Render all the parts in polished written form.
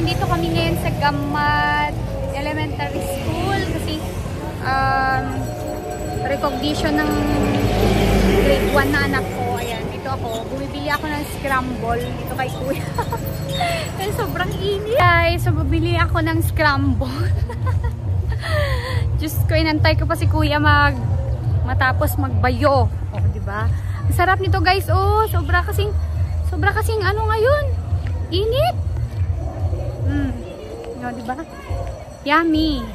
nandito kami ngayon sa Gamat Elementary School kasi recognition ng grade 1 na anak ko. Ayan, dito ako. Bumibili ako ng scramble dito kay kuya. Kasi sobrang init. Guys, so bumili ako ng scramble. Diyos ko, inantay ko pa si kuya matapos magbayo. Oh, diba? Ang sarap nito guys. Oh, sobra kasing ano ngayon? Init. No, diba? Yummy.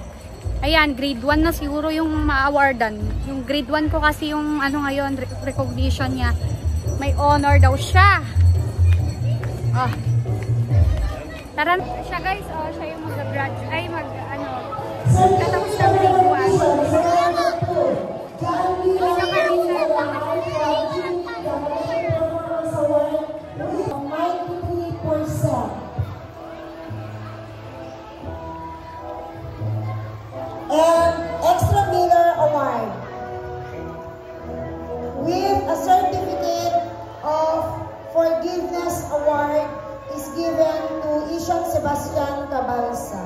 Ayan, grade 1 na siguro yung ma-awardan. Yung grade 1 ko kasi yung ano ngayon, recognition niya. May honor daw siya. Oh. Tara siya guys, oh, siya yung mag-graduate. Ay, tatapos na grade 1. And Extra Miller Award with a certificate of forgiveness award is given to Ishang Sebastian Cabalsa.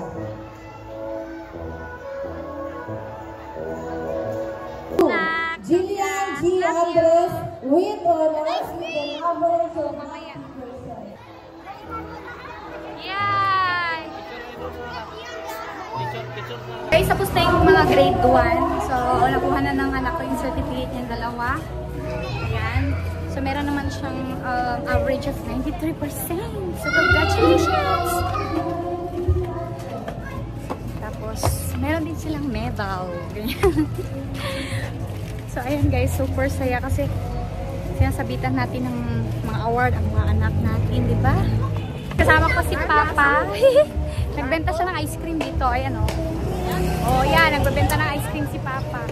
Jillian G. Andres with honors with an average of 90%. Yay! Guys, tapos na yung mga grade 1. So, nakuha na ng anak ko yung certificate niya, dalawa. Ayan. So, meron naman siyang average of 93%. So, congratulations! Tapos, meron din silang medal. So, ayan guys, super saya kasi sinasabitan natin ng mga award ang mga anak natin, di ba? Kasama ko si Papa. Nagbenta siya ng ice cream dito. Ayan o. Oh, yan. Nagbebenta ng ice cream si Papa.